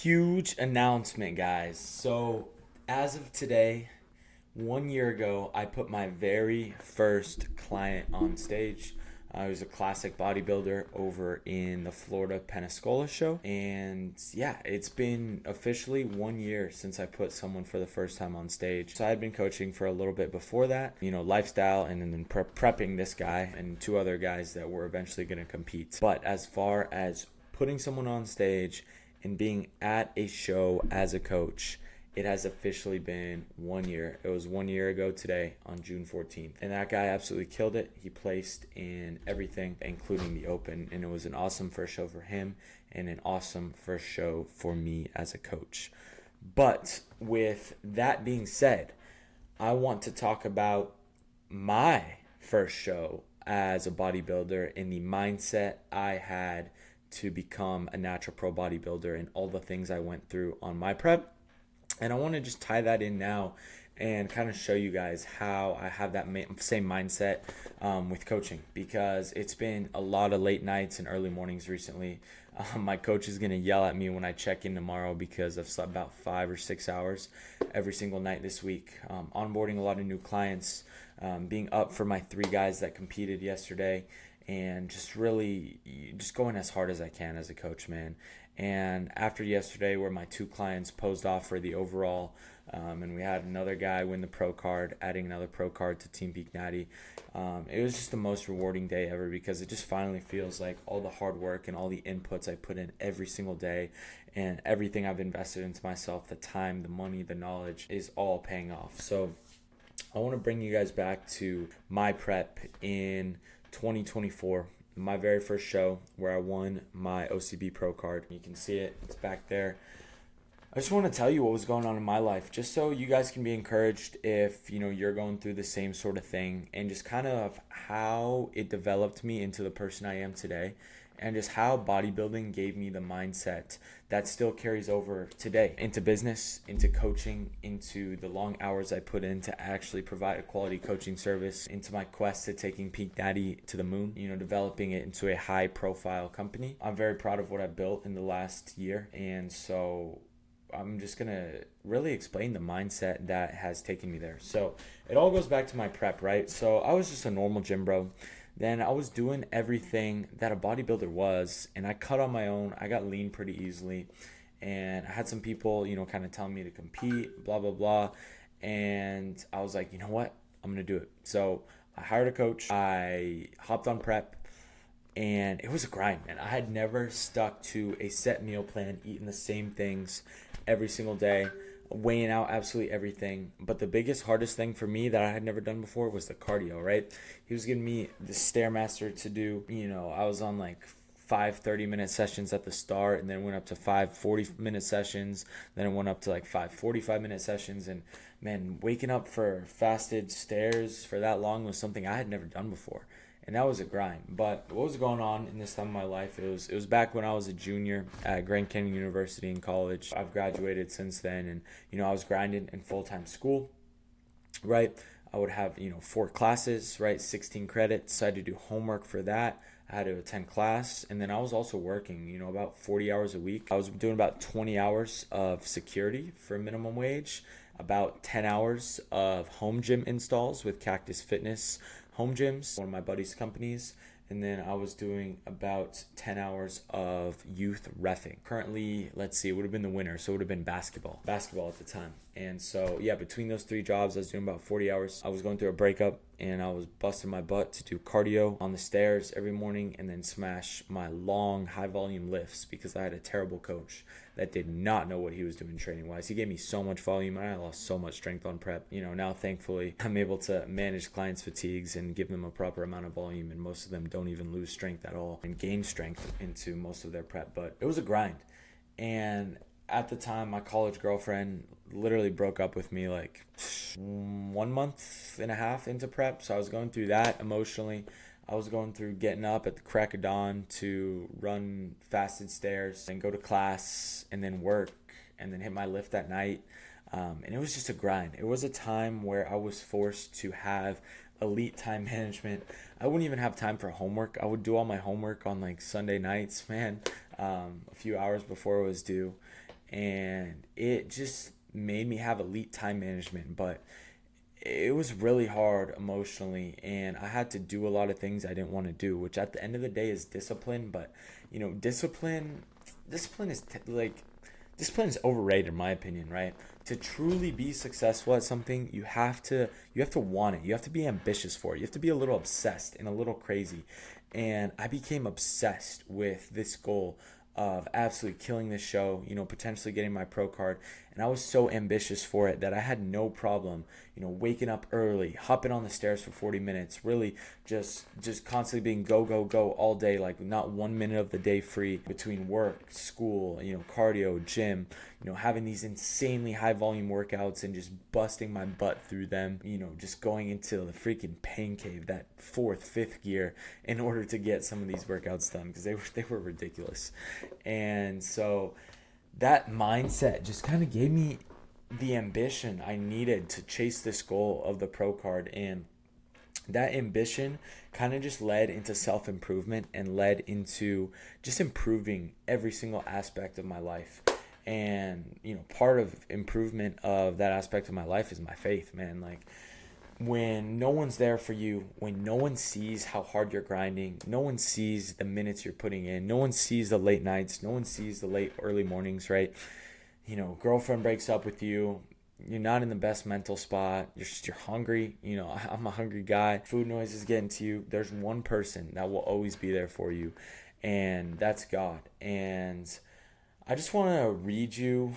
Huge announcement, guys. So, as of today, 1 year ago, I put my very first client on stage. He was a classic bodybuilder over in the Florida Pensacola show. And yeah, it's been officially 1 year since I put someone for the first time on stage. So I had been coaching for a little bit before that, lifestyle, and then prepping this guy and two other guys that were eventually going to compete. But as far as putting someone on stage and being at a show as a coach, it has officially been 1 year. It was 1 year ago today on June 14th. And that guy absolutely killed it. He placed in everything, including the open. And it was an awesome first show for him and an awesome first show for me as a coach. But with that being said, I want to talk about my first show as a bodybuilder and the mindset I had to become a natural pro bodybuilder and all the things I went through on my prep. And I want to just tie that in now and kind of show you guys how I have that same mindset with coaching, because it's been a lot of late nights and early mornings recently. My coach is going to yell at me when I check in tomorrow because I've slept about 5 or 6 hours every single night this week. Onboarding a lot of new clients, being up for my 3 guys that competed yesterday, and just really just going as hard as I can as a coach, man. And after yesterday, where my 2 clients posed off for the overall, and we had another guy win the pro card, adding another pro card to Team Peak Natty, it was just the most rewarding day ever, because it just finally feels like all the hard work and all the inputs I put in every single day and everything I've invested into myself, the time, the money, the knowledge, is all paying off. So I want to bring you guys back to my prep in 2024. My very first show where I won my OCB Pro card. You can see it. It's back there. I just want to tell you what was going on in my life, just so you guys can be encouraged if, you're going through the same sort of thing, and just kind of how it developed me into the person I am today, and just how bodybuilding gave me the mindset that still carries over today into business, into coaching, into the long hours I put in to actually provide a quality coaching service, into my quest to taking Peak Natty to the moon, developing it into a high profile company. I'm very proud of what I've built in the last year, and so I'm just going to really explain the mindset that has taken me there. So it all goes back to my prep, right? So I was just a normal gym bro. Then I was doing everything that a bodybuilder was, and I cut on my own. I got lean pretty easily, and I had some people, kind of telling me to compete, blah, blah, blah. And I was like, you know what? I'm going to do it. So I hired a coach. I hopped on prep, and it was a grind, man. I had never stuck to a set meal plan, eating the same things every single day, weighing out absolutely everything. But the biggest, hardest thing for me that I had never done before was the cardio, right? He was giving me the Stairmaster to do. I was on like 5 30-minute sessions at the start, and then went up to 5 40-minute sessions. Then it went up to like 5 45-minute sessions. And man, waking up for fasted stairs for that long was something I had never done before. And that was a grind. But what was going on in this time of my life? It was back when I was a junior at Grand Canyon University in college. I've graduated since then, and I was grinding in full-time school, right? I would have 4 classes, right? 16 credits. So I had to do homework for that. I had to attend class, and then I was also working, about 40 hours a week. I was doing about 20 hours of security for minimum wage, about 10 hours of home gym installs with Cactus Fitness Home Gyms, one of my buddy's companies, and then I was doing about 10 hours of youth reffing. Currently, let's see, it would have been the winter, so it would have been basketball at the time. And so, yeah, between those 3 jobs, I was doing about 40 hours. I was going through a breakup, and I was busting my butt to do cardio on the stairs every morning and then smash my long, high-volume lifts because I had a terrible coach that did not know what he was doing training-wise. He gave me so much volume, and I lost so much strength on prep. Now, thankfully, I'm able to manage clients' fatigues and give them a proper amount of volume, and most of them don't even lose strength at all and gain strength into most of their prep. But it was a grind. And at the time, my college girlfriend literally broke up with me like 1.5 months into prep. So I was going through that emotionally. I was going through getting up at the crack of dawn to run fasted stairs and go to class and then work and then hit my lift at night. And it was just a grind. It was a time where I was forced to have elite time management. I wouldn't even have time for homework. I would do all my homework on like Sunday nights, man, a few hours before it was due. and it just made me have elite time management. But it was really hard emotionally, and I had to do a lot of things I didn't want to do, which at the end of the day is discipline. But discipline is discipline is overrated in my opinion, right? To truly be successful at something, you have to want it. You have to be ambitious for it. You have to be a little obsessed and a little crazy. And I became obsessed with this goal of absolutely killing this show, potentially getting my pro card. And I was so ambitious for it that I had no problem, waking up early, hopping on the stairs for 40 minutes, really just constantly being go, go, go all day, like not 1 minute of the day free between work, school, cardio, gym, having these insanely high volume workouts and just busting my butt through them, just going into the freaking pain cave, that fourth, fifth gear in order to get some of these workouts done because they were ridiculous. And so that mindset just kind of gave me the ambition I needed to chase this goal of the pro card. And that ambition kind of just led into self-improvement and led into just improving every single aspect of my life. And, part of improvement of that aspect of my life is my faith, man. Like, when no one's there for you, when no one sees how hard you're grinding, no one sees the minutes you're putting in, no one sees the late nights, no one sees the late early mornings, right? Girlfriend breaks up with you, you're not in the best mental spot, you're hungry, I'm a hungry guy, food noise is getting to you. There's one person that will always be there for you, and that's God. And I just want to read you,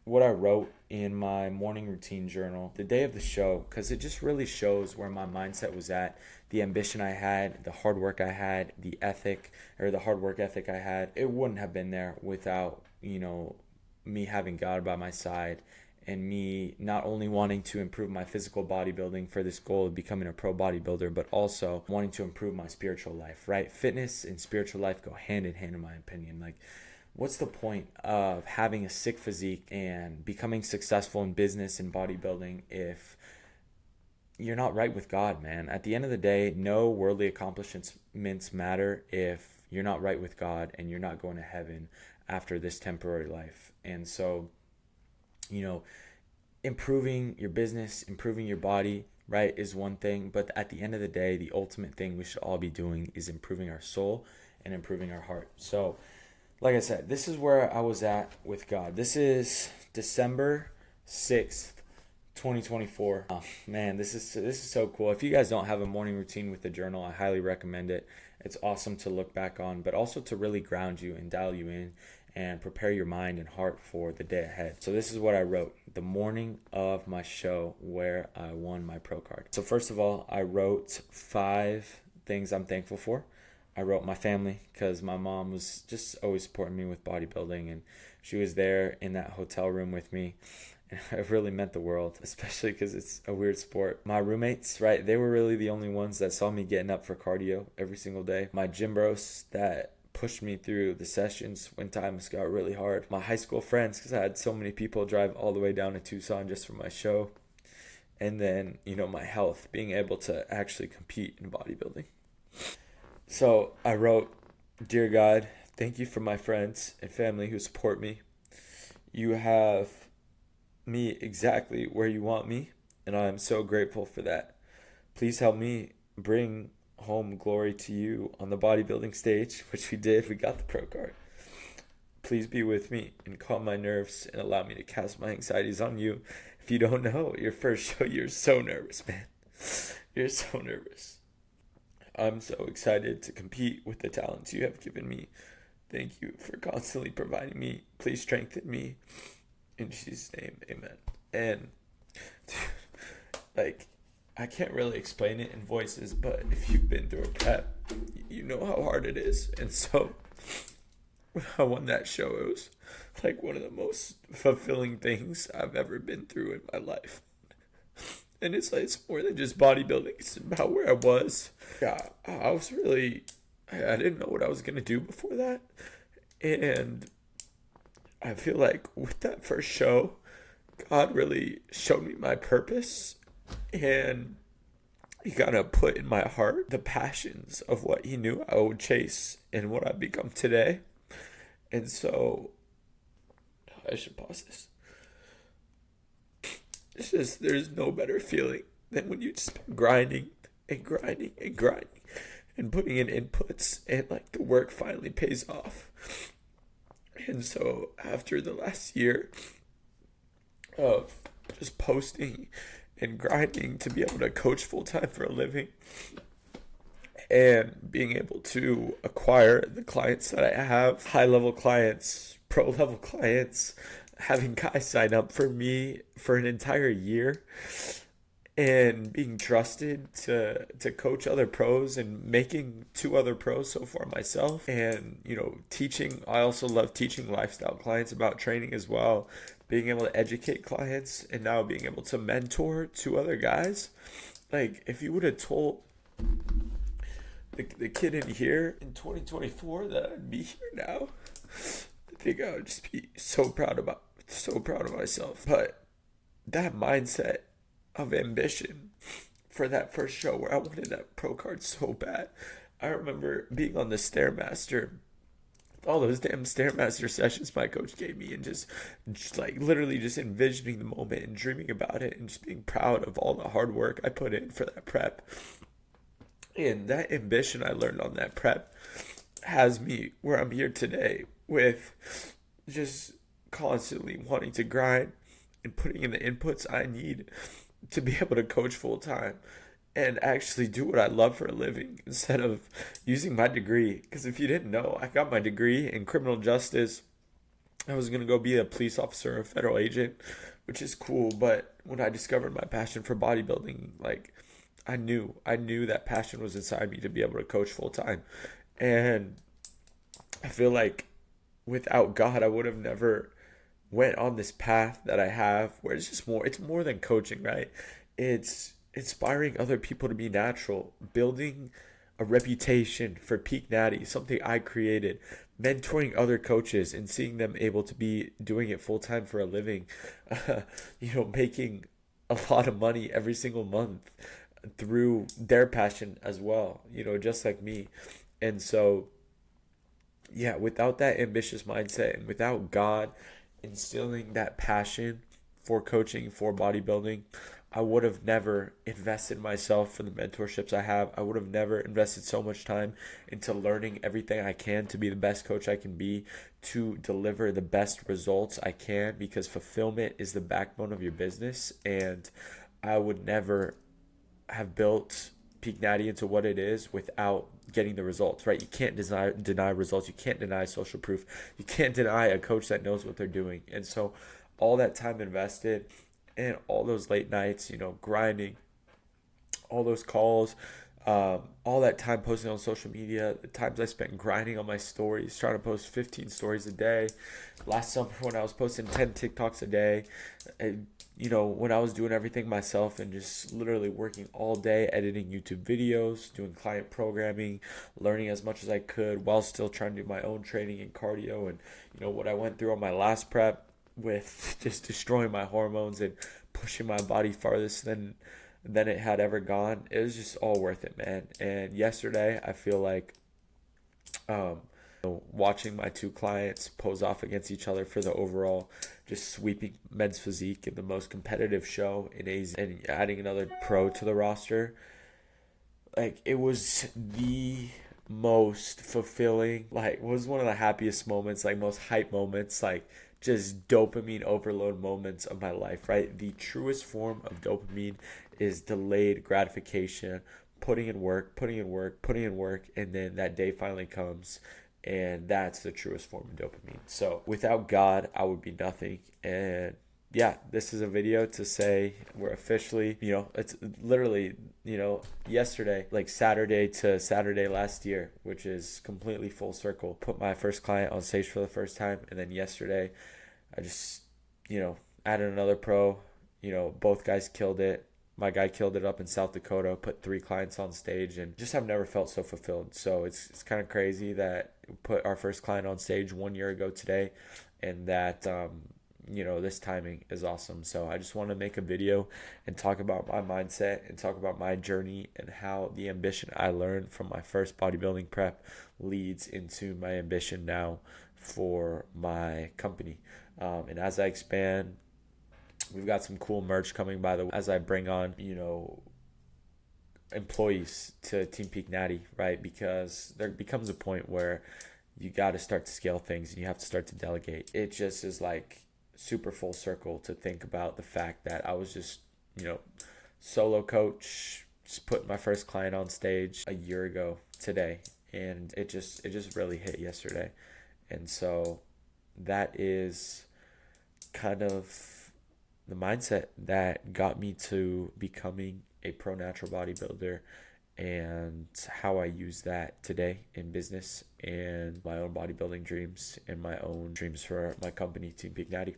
what I wrote in my morning routine journal the day of the show, because it just really shows where my mindset was at, the ambition I had, the hard work I had, the hard work ethic I had. It wouldn't have been there without, me having God by my side and me not only wanting to improve my physical bodybuilding for this goal of becoming a pro bodybuilder, but also wanting to improve my spiritual life, right? Fitness and spiritual life go hand in hand in my opinion. Like, what's the point of having a sick physique and becoming successful in business and bodybuilding if you're not right with God, man? At the end of the day, no worldly accomplishments matter if you're not right with God and you're not going to heaven after this temporary life. And so, improving your business, improving your body, right, is one thing. But at the end of the day, the ultimate thing we should all be doing is improving our soul and improving our heart. So, like I said, this is where I was at with God. This is December 6th, 2024. Oh, man, this is so cool. If you guys don't have a morning routine with the journal, I highly recommend it. It's awesome to look back on, but also to really ground you and dial you in and prepare your mind and heart for the day ahead. So this is what I wrote the morning of my show where I won my pro card. So first of all, I wrote 5 things I'm thankful for. I wrote my family, because my mom was just always supporting me with bodybuilding, and she was there in that hotel room with me, and it really meant the world, especially because it's a weird sport. My roommates, right, they were really the only ones that saw me getting up for cardio every single day. My gym bros that pushed me through the sessions when times got really hard. My high school friends, because I had so many people drive all the way down to Tucson just for my show. And then, my health, being able to actually compete in bodybuilding. So I wrote, "Dear God, thank you for my friends and family who support me. You have me exactly where you want me, and I am so grateful for that. Please help me bring home glory to you on the bodybuilding stage," which we did. We got the pro card. "Please be with me and calm my nerves and allow me to cast my anxieties on you. If you don't know, your first show, you're so nervous, man. You're so nervous. I'm so excited to compete with the talents you have given me. Thank you for constantly providing me. Please strengthen me. In Jesus' name, amen." And, I can't really explain it in voices, but if you've been through a prep, you know how hard it is. And so, when I won that show, it was one of the most fulfilling things I've ever been through in my life. And it's more than just bodybuilding. It's about where I was. Yeah, I was really, I didn't know what I was going to do before that. And I feel like with that first show, God really showed me my purpose. And He kind of put in my heart the passions of what He knew I would chase and what I've become today. And so I should pause this. It's just, there's no better feeling than when you just been grinding and grinding and grinding and putting in inputs, and like the work finally pays off. And so after the last year of just posting and grinding to be able to coach full time for a living, and being able to acquire the clients that I have, high level clients, pro level clients, having guys sign up for me for an entire year, and being trusted to coach other pros, and making 2 other pros so far myself, and teaching. I also love teaching lifestyle clients about training as well, being able to educate clients, and now being able to mentor 2 other guys. Like, if you would have told the kid in here in 2024 that I'd be here now, I think I would just be so proud of myself. But that mindset of ambition for that first show where I wanted that pro card so bad. I remember being on the Stairmaster, all those damn Stairmaster sessions my coach gave me, and just like literally just envisioning the moment and dreaming about it, and just being proud of all the hard work I put in for that prep. And that ambition I learned on that prep has me where I'm here today, with just constantly wanting to grind and putting in the inputs I need to be able to coach full time and actually do what I love for a living, instead of using my degree. Because if you didn't know, I got my degree in criminal justice. I was going to go be a police officer, a federal agent, which is cool. But when I discovered my passion for bodybuilding, like, I knew that passion was inside me to be able to coach full time. And I feel like without God, I would have never went on this path that I have, where it's more than coaching, right? It's inspiring other people to be natural, building a reputation for peak Natty, something I created, mentoring other coaches and seeing them able to be doing it full time for a living, making a lot of money every single month through their passion as well, just like me. And so, yeah, without that ambitious mindset and without God instilling that passion for coaching, for bodybuilding, I would have never invested myself for the mentorships I have. I would have never invested so much time into learning everything I can to be the best coach I can be, to deliver the best results I can, because fulfillment is the backbone of your business. And I would never have built Peak Natty into what it is without getting the results, right? You can't deny results. You can't deny social proof. You can't deny a coach that knows what they're doing. And so all that time invested, and all those late nights, grinding, all those calls, all that time posting on social media, the times I spent grinding on my stories, trying to post 15 stories a day. Last summer when I was posting 10 TikToks a day, when I was doing everything myself and just literally working all day, editing YouTube videos, doing client programming, learning as much as I could while still trying to do my own training and cardio. And, what I went through on my last prep with just destroying my hormones and pushing my body farthest than it had ever gone. It was just all worth it, man. And yesterday, I feel like watching my 2 clients pose off against each other for the overall, just sweeping men's physique in the most competitive show in AZ, and adding another pro to the roster, like, it was the most fulfilling, like, was one of the happiest moments, like, most hype moments, like, just dopamine overload moments of my life, right? The truest form of dopamine is delayed gratification, putting in work, and then that day finally comes, and that's the truest form of dopamine. So without God, I would be nothing. And yeah, this is a video to say we're officially, it's literally, yesterday, like Saturday to Saturday last year, which is completely full circle. Put my first client on stage for the first time. And then yesterday, I just, added another pro. Both guys killed it. My guy killed it up in South Dakota, put 3 clients on stage, and just have never felt so fulfilled. So it's kind of crazy that we put our first client on stage 1 year ago today, and that, this timing is awesome. So I just want to make a video and talk about my mindset and talk about my journey and how the ambition I learned from my first bodybuilding prep leads into my ambition now for my company. And as I expand, we've got some cool merch coming, by the way, as I bring on, employees to Team Peak Natty, right? Because there becomes a point where you got to start to scale things and you have to start to delegate. It just is like super full circle to think about the fact that I was just, solo coach, just put my first client on stage a year ago today, and it just really hit yesterday. And so that is kind of the mindset that got me to becoming a pro natural bodybuilder, and how I use that today in business and my own bodybuilding dreams and my own dreams for my company, Team Peak Natty.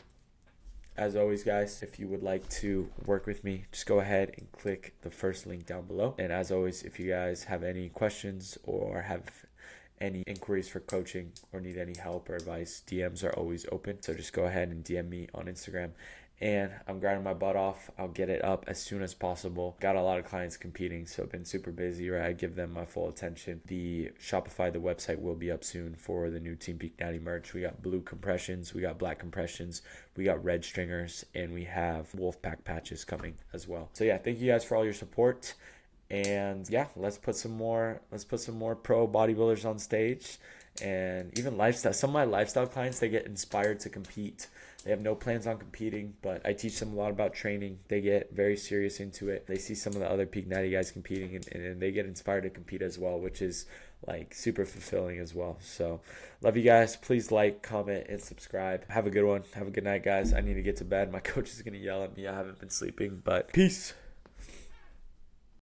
As always, guys, if you would like to work with me, just go ahead and click the first link down below. And as always, if you guys have any questions or have any inquiries for coaching or need any help or advice, DMs are always open. So just go ahead and DM me on Instagram. And I'm grinding my butt off. I'll get it up as soon as possible. Got a lot of clients competing, so I've been super busy, right? I give them my full attention. The Shopify, the website, will be up soon for the new Team Peak Natty merch. We got blue compressions, we got black compressions, we got red stringers, and we have Wolfpack patches coming as well. So yeah, thank you guys for all your support. And yeah, let's put some more pro bodybuilders on stage, and even lifestyle. Some of my lifestyle clients, they get inspired to compete. They have no plans on competing, but I teach them a lot about training. They get very serious into it. They see some of the other Peak Natty guys competing, and they get inspired to compete as well, which is like super fulfilling as well. So love you guys. Please like, comment, and subscribe. Have a good one. Have a good night, guys. I need to get to bed. My coach is going to yell at me. I haven't been sleeping, but peace.